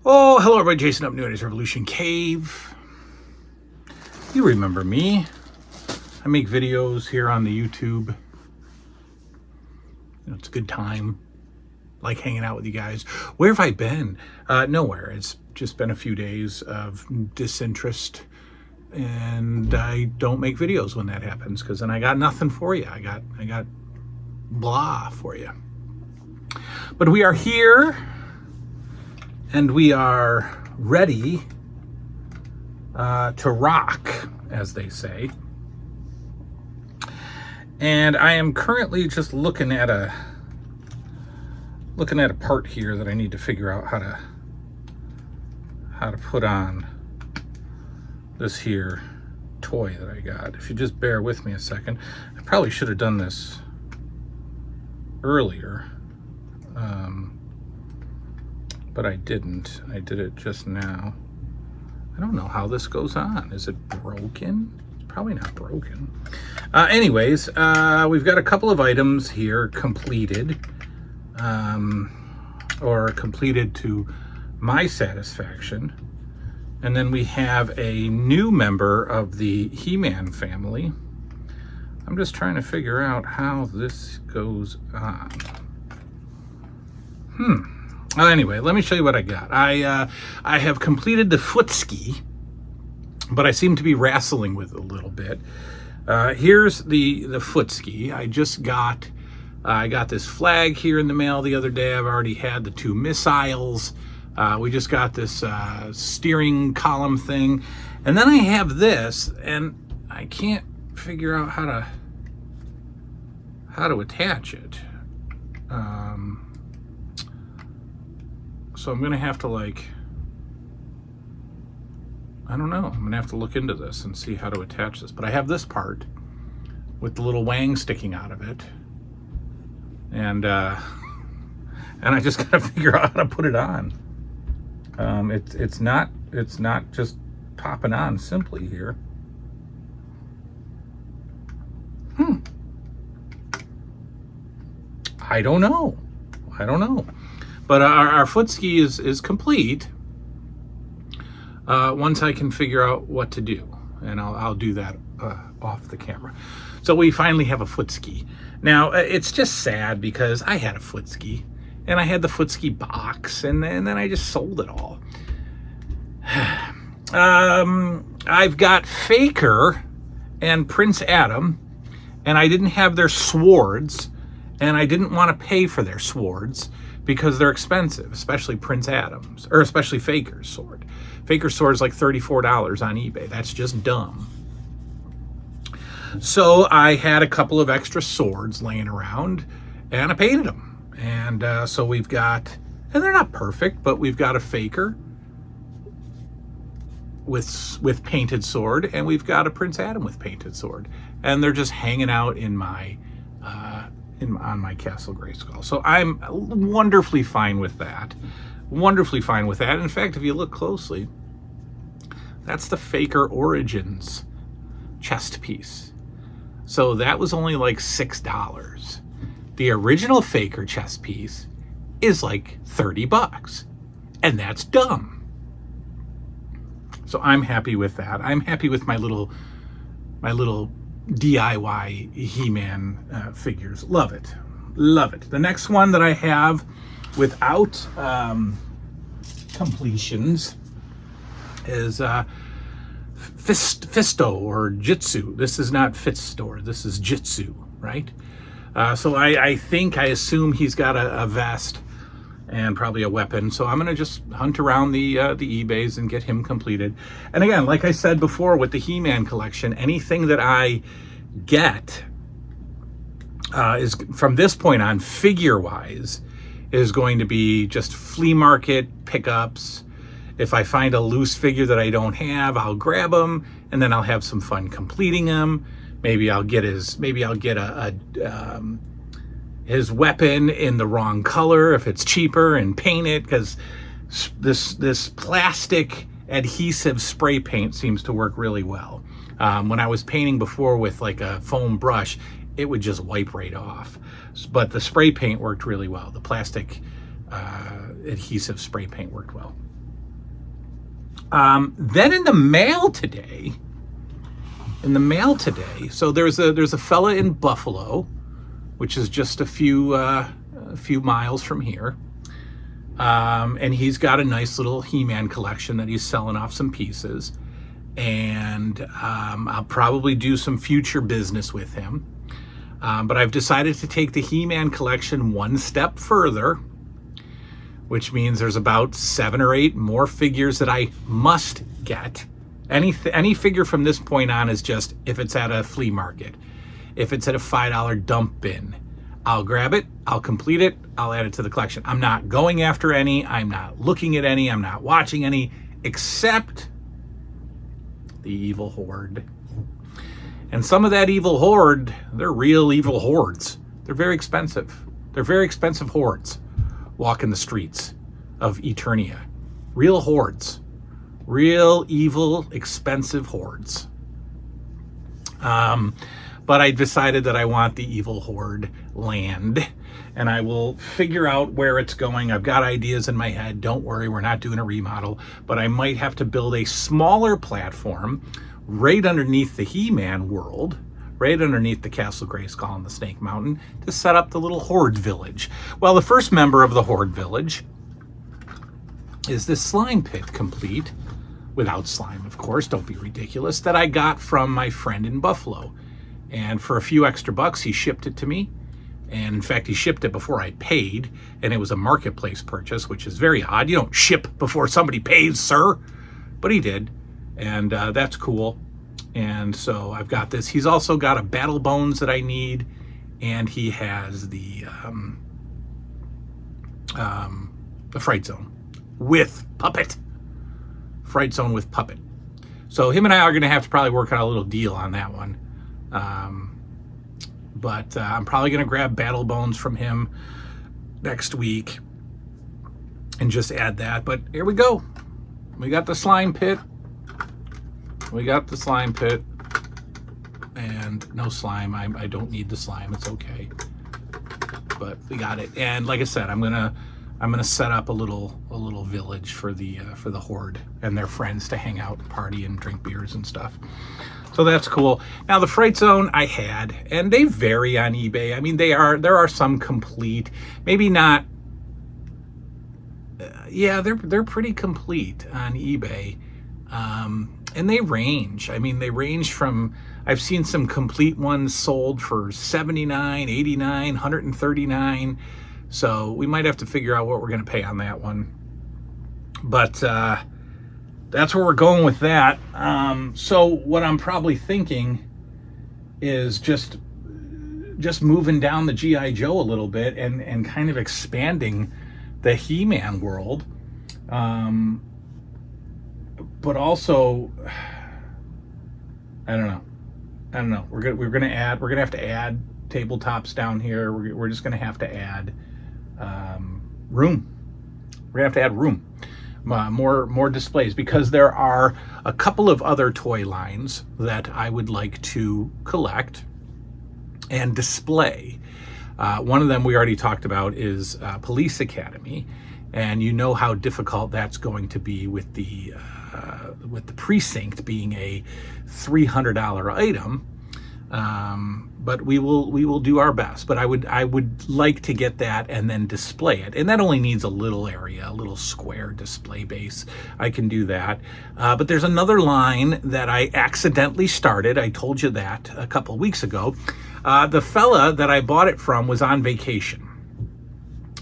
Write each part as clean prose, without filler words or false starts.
Oh, hello everybody, Jason up, New Ideas Revolution Cave. You remember me. I make videos here on the YouTube. It's a good time. Like hanging out with you guys. Where have I been? Nowhere. It's just been a few days of disinterest. And I don't make videos when that happens, because then I got nothing for you. I got blah for you. But we are here. And we are ready to rock, as they say. And I am currently just looking at a part here that I need to figure out how to put on this here toy that I got. If you just bear with me a second, I probably should have done this earlier. But I didn't. I did it just now. I don't know how this goes on. Is it broken? It's probably not broken. Anyways, we've got a couple of items here completed. Or completed to my satisfaction. And then we have a new member of the He-Man family. I'm just trying to figure out how this goes on. Well, anyway, let me show you what I got. I have completed the Footsky, but I seem to be wrestling with it a little bit. Here's the Footsky. I got this flag here in the mail the other day. I've already had the 2 missiles. We just got this steering column thing. And then I have this, and I can't figure out how to attach it. So I'm gonna have to I don't know. I'm gonna have to look into this and see how to attach this. But I have this part with the little wang sticking out of it, and I just gotta figure out how to put it on. It's not just popping on simply here. I don't know. But our Footsky is complete once I can figure out what to do. And I'll do that off the camera. So we finally have a Footsky. Now, it's just sad because I had a Footsky. And I had the Footsky box. And then I just sold it all. I've got Faker and Prince Adam. And I didn't have their swords. And I didn't want to pay for their swords, because they're expensive, especially Prince Adam's, or especially Faker's sword. Faker's sword is like $34 on eBay. That's just dumb. So I had a couple of extra swords laying around, and I painted them. And so we've got, and they're not perfect, but we've got a Faker with painted sword, and we've got a Prince Adam with painted sword. And they're just hanging out in my on my Castle Grayskull. So I'm wonderfully fine with that. In fact, if you look closely, that's the Faker Origins chest piece. So that was only like $6. The original Faker chest piece is like $30. And that's dumb. So I'm happy with that. I'm happy with my little DIY He-Man figures. Love it. The next one that I have without completions is Fisto or Jitsu. This is not Fitstore. This is Jitsu, right? So I assume he's got a vest and probably a weapon. So I'm going to just hunt around the eBays and get him completed. And again, like I said before with the He-Man collection, anything that I get is, from this point on, figure-wise, is going to be just flea market pickups. If I find a loose figure that I don't have, I'll grab them, and then I'll have some fun completing them. Maybe I'll get his weapon in the wrong color if it's cheaper, and paint it, because this plastic adhesive spray paint seems to work really well. When I was painting before with like a foam brush, it would just wipe right off. But the spray paint worked really well. The plastic adhesive spray paint worked well. Then in the mail today, so there's a fella in Buffalo, which is just a few miles from here. And he's got a nice little He-Man collection that he's selling off some pieces. And I'll probably do some future business with him. But I've decided to take the He-Man collection one step further, which means there's about 7 or 8 more figures that I must get. Any figure from this point on is just if it's at a flea market, if it's at a $5 dump bin, I'll grab it, I'll complete it, I'll add it to the collection. I'm not going after any, I'm not looking at any, I'm not watching any, except the Evil Horde. And some of that Evil Horde, they're real evil hordes. They're very expensive. They're very expensive hordes walking the streets of Eternia. Real hordes. Real evil, expensive hordes. But I decided that I want the Evil Horde land, and I will figure out where it's going. I've got ideas in my head. Don't worry, we're not doing a remodel, but I might have to build a smaller platform right underneath the He-Man world, right underneath the Castle Grayskull and the Snake Mountain, to set up the little Horde village. Well, the first member of the Horde village is this slime pit, complete, without slime, of course, don't be ridiculous, that I got from my friend in Buffalo. And for a few extra bucks, he shipped it to me. And in fact, he shipped it before I paid, and it was a marketplace purchase, which is very odd. You don't ship before somebody pays, sir. But he did, and that's cool. And so I've got this. He's also got a Battle Bones that I need, and he has the Fright Zone with Puppet. Fright Zone with Puppet. So him and I are going to have to probably work out a little deal on that one. But I'm probably going to grab Battle Bones from him next week and just add that. But here we go. We got the slime pit. We got the slime pit. And no slime. I don't need the slime. It's okay. But we got it. And like I said, I'm gonna set up a little village for the Horde and their friends to hang out and party and drink beers and stuff. So that's cool. Now the Fright Zone I had, and they vary on eBay. I mean, there are some complete, maybe not. Yeah, they're pretty complete on eBay, and they range. I mean, they range from, I've seen some complete ones sold for $79, $89, $139. So we might have to figure out what we're going to pay on that one. But that's where we're going with that. So what I'm probably thinking is just moving down the G.I. Joe a little bit and kind of expanding the He-Man world. But also, I don't know. We're gonna have to add tabletops down here. We're just gonna have to add room. We're gonna have to add room, more displays, because there are a couple of other toy lines that I would like to collect and display. One of them we already talked about is Police Academy, and you know how difficult that's going to be with the precinct being a $300 item. But we will do our best. But I would like to get that and then display it, and that only needs a little area, a little square display base. I can do that. But there's another line that I accidentally started. I told you that a couple of weeks ago. The fella that I bought it from was on vacation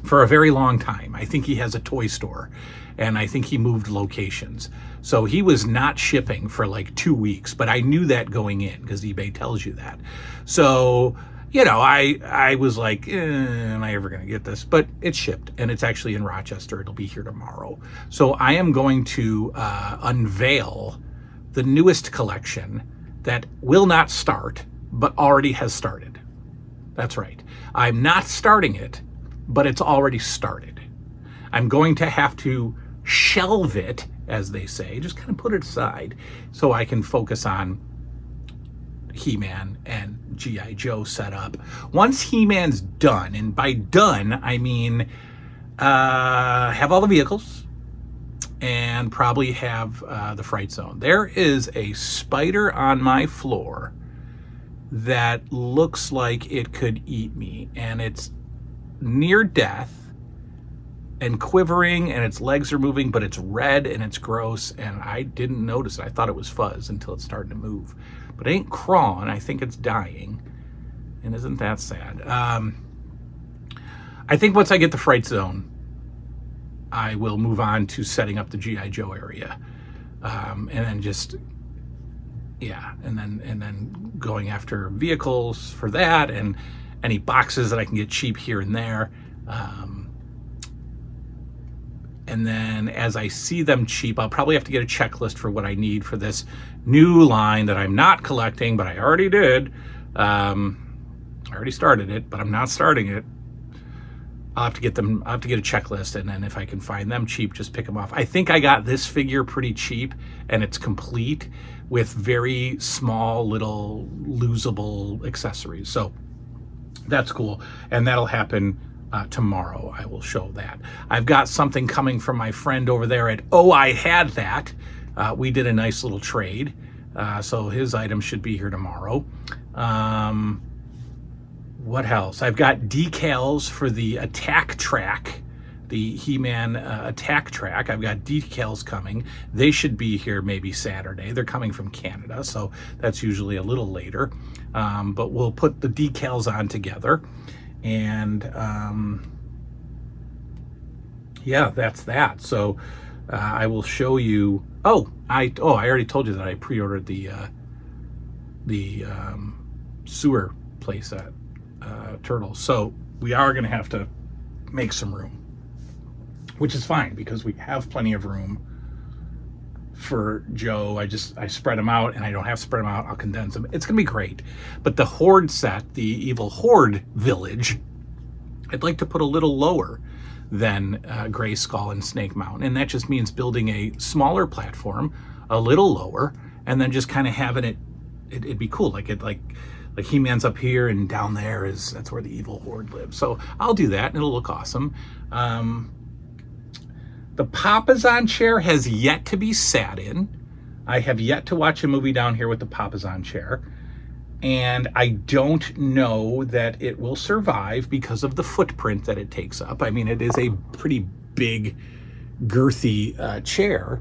for a very long time. I think he has a toy store, and I think he moved locations. So he was not shipping for like 2 weeks, but I knew that going in because eBay tells you that. So, I was like, am I ever going to get this? But it's shipped, and it's actually in Rochester. It'll be here tomorrow. So I am going to unveil the newest collection that will not start, but already has started. That's right. I'm not starting it, but it's already started. I'm going to have to shelve it, as they say, just kind of put it aside so I can focus on He-Man and G.I. Joe setup. Once He-Man's done, and by done, I mean have all the vehicles and and probably have the fright zone. There is a spider on my floor that looks like it could eat me, and it's near death and quivering, and its legs are moving, but it's red and it's gross, and I didn't notice it. I thought it was fuzz until it started to move. But it ain't crawling. I think it's dying. And isn't that sad? I think once I get the fright zone, I will move on to setting up the G.I. Joe area. And then just, yeah, and then going after vehicles for that, and any boxes that I can get cheap here and there. And then as I see them cheap, I'll probably have to get a checklist for what I need for this new line that I'm not collecting, but I already did. I already started it, but I'm not starting it. I'll have to get a checklist, and then if I can find them cheap, just pick them off. I think I got this figure pretty cheap, and it's complete with very small little losable accessories. So that's cool, and that'll happen tomorrow. I will show that. I've got something coming from my friend over there at Oh, I Had That. We did a nice little trade, so his item should be here tomorrow. What else? I've got decals for the attack track, the He-Man attack track. I've got decals coming. They should be here maybe Saturday. They're coming from Canada, so that's usually a little later. But we'll put the decals on together. And yeah, that's that. So I will show you. I already told you that I pre-ordered the sewer place at Turtles. So we are going to have to make some room, which is fine because we have plenty of room for Joe. I spread them out, and I don't have to spread them out. I'll condense them. It's going to be great. But the Horde set, the Evil Horde village, I'd like to put a little lower than Gray Skull and Snake Mountain. And that just means building a smaller platform, a little lower, and then just kind of having it'd be cool. Like He-Man's up here, and down there that's where the Evil Horde lives. So I'll do that, and it'll look awesome. The Papazon chair has yet to be sat in. I have yet to watch a movie down here with the Papazon chair. And I don't know that it will survive because of the footprint that it takes up. I mean, it is a pretty big, girthy chair.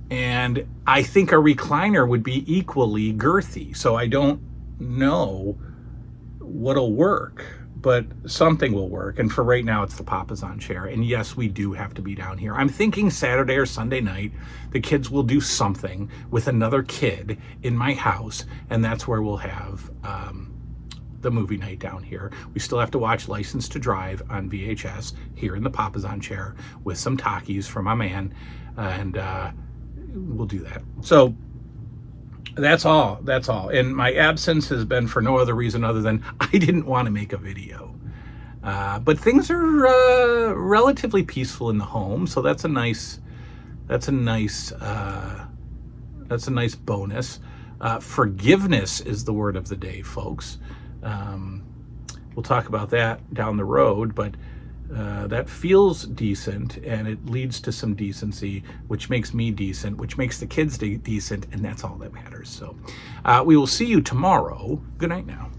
And I think a recliner would be equally girthy. So I don't know what'll work, but something will work. And for right now, it's the Papazon chair. And yes, we do have to be down here. I'm thinking Saturday or Sunday night, the kids will do something with another kid in my house, and that's where we'll have the movie night down here. We still have to watch License to Drive on VHS here in the Papazon chair with some Takis from my man, and we'll do that. So that's all. And my absence has been for no other reason other than I didn't want to make a video. But things are relatively peaceful in the home, so that's a nice bonus. Forgiveness is the word of the day, folks. We'll talk about that down the road, but that feels decent, and it leads to some decency, which makes me decent, which makes the kids decent, and that's all that matters. So we will see you tomorrow. Good night now.